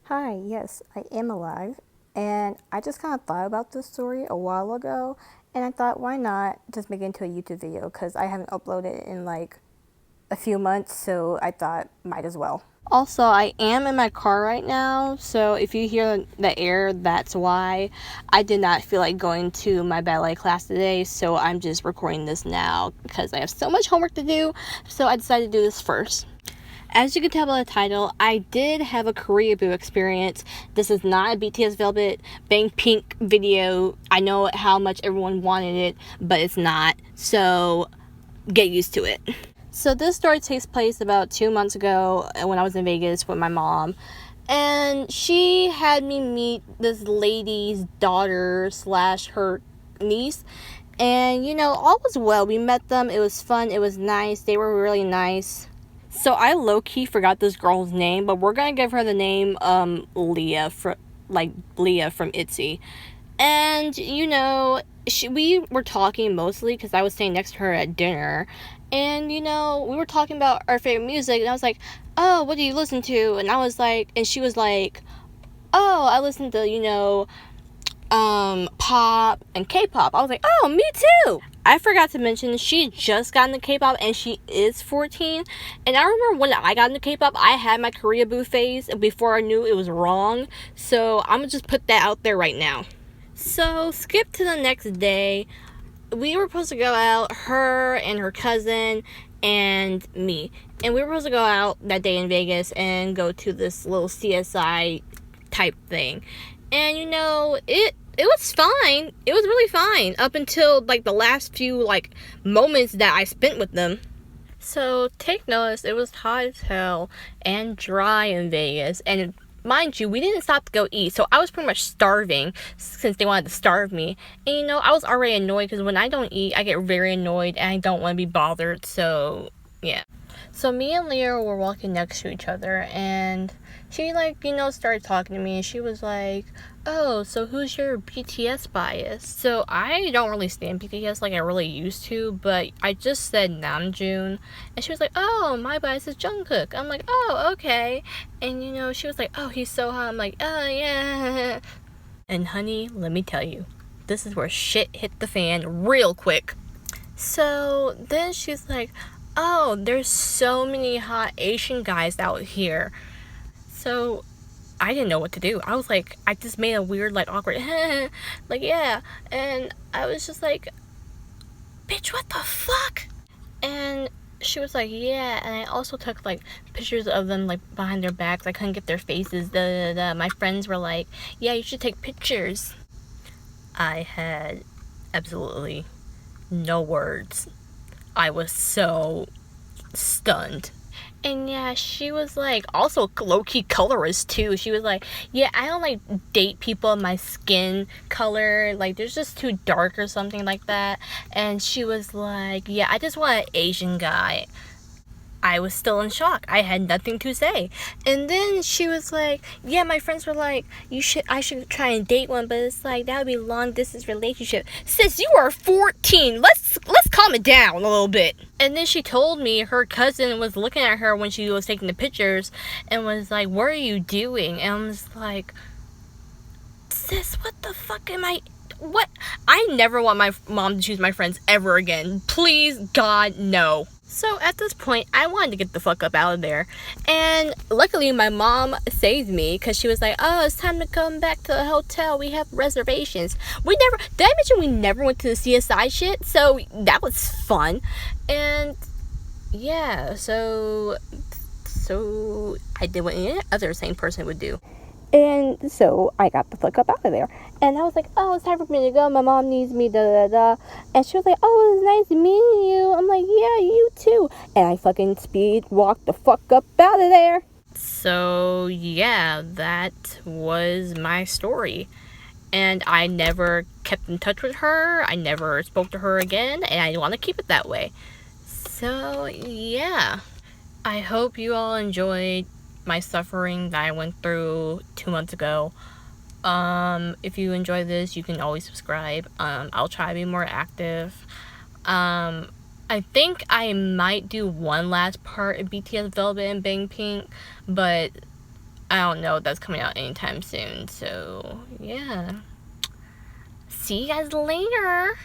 Hi, yes, I am alive. And I just kind of thought about this story a while ago, and I thought, why not just make it into a YouTube video? Because I haven't uploaded in like a few months, so I thought, might as well. Also, I am in my car right now, so if you hear the air, that's why. I did not feel like going to my ballet class today, so I'm just recording this now because I have so much homework to do, so I decided to do this first. As you can tell by the title, I did have a koreaboo experience. This is not a BTS Velvet Bang Pink video. I know how much everyone wanted it, but it's not. So get used to it. So this story takes place about 2 months ago when I was in Vegas with my mom. And she had me meet this lady's daughter slash her niece. And all was well. We met them. It was fun. It was nice. They were really nice. So I low-key forgot this girl's name, but we're gonna give her the name Leah, Leah from ITZY. And we were talking mostly because I was staying next to her at dinner, and we were talking about our favorite music, and I was like, "Oh, what do you listen to?" And I was like, and she was like, "Oh, I listen to pop and K-pop." I was like, "Oh, me too." I forgot to mention she just got into K-pop and she is 14. And I remember when I got into K-pop, I had my koreaboo phase before I knew it was wrong. So I'm gonna just put that out there right now. So skip to the next day. We were supposed to go out, her and her cousin and me. And we were supposed to go out that day in Vegas and go to this little CSI type thing. And it was fine. It was really fine up until like the last few moments that I spent with them. So take notice, it was hot as hell and dry in Vegas, and mind you, we didn't stop to go eat, so I was pretty much starving since they wanted to starve me. And I was already annoyed because when I don't eat, I get very annoyed and I don't want to be bothered. So yeah. So me and Leah were walking next to each other, and she started talking to me, and she was like, "Oh, so who's your BTS bias?" So I don't really stand BTS like I really used to, but I just said Namjoon, and she was like, "Oh, my bias is Jungkook." I'm like, "Oh, okay." And she was like, "Oh, he's so hot." I'm like, "Oh yeah." And honey, let me tell you, this is where shit hit the fan real quick. So then she's like, "Oh, there's so many hot Asian guys out here." So I didn't know what to do. I was like, I just made a weird, awkward, like, yeah. And I was just like, "Bitch, what the fuck?" And she was like, "Yeah." And I also took, pictures of them, behind their backs. I couldn't get their faces. My friends were like, "Yeah, you should take pictures." I had absolutely no words. I was so stunned. And yeah, she was also low-key colorist too. She was like, "Yeah, I don't date people in my skin color. There's just too dark or something like that." And she was like, "Yeah, I just want an Asian guy." I was still in shock. I had nothing to say. And then she was like, "Yeah, my friends were like, I should try and date one, but it's that would be long distance relationship." Sis, you are 14. Let's calm it down a little bit. And then she told me her cousin was looking at her when she was taking the pictures and was like, "What are you doing?" And I was like, "Sis, what the fuck am I? What? I never want my mom to choose my friends ever again. Please, God, no." So at this point, I wanted to get the fuck up out of there. And luckily, my mom saved me because she was like, "Oh, it's time to come back to the hotel. We have reservations." Did I mention we never went to the CSI shit? So that was fun. And yeah, so I did what any other sane person would do. And so I got the fuck up out of there. And I was like, "Oh, it's time for me to go. My mom needs me, da da da." And she was like, "Oh, it was nice meeting you." I'm like, "Yeah, you too." And I fucking speed walked the fuck up out of there. So yeah, that was my story. And I never kept in touch with her. I never spoke to her again. And I want to keep it that way. So yeah. I hope you all enjoyed my suffering that I went through 2 months ago. If you enjoy this, you can always subscribe. I'll try to be more active. I think I might do one last part of BTS Velvet and Bang Pink, but I don't know if that's coming out anytime soon. So, yeah. See you guys later.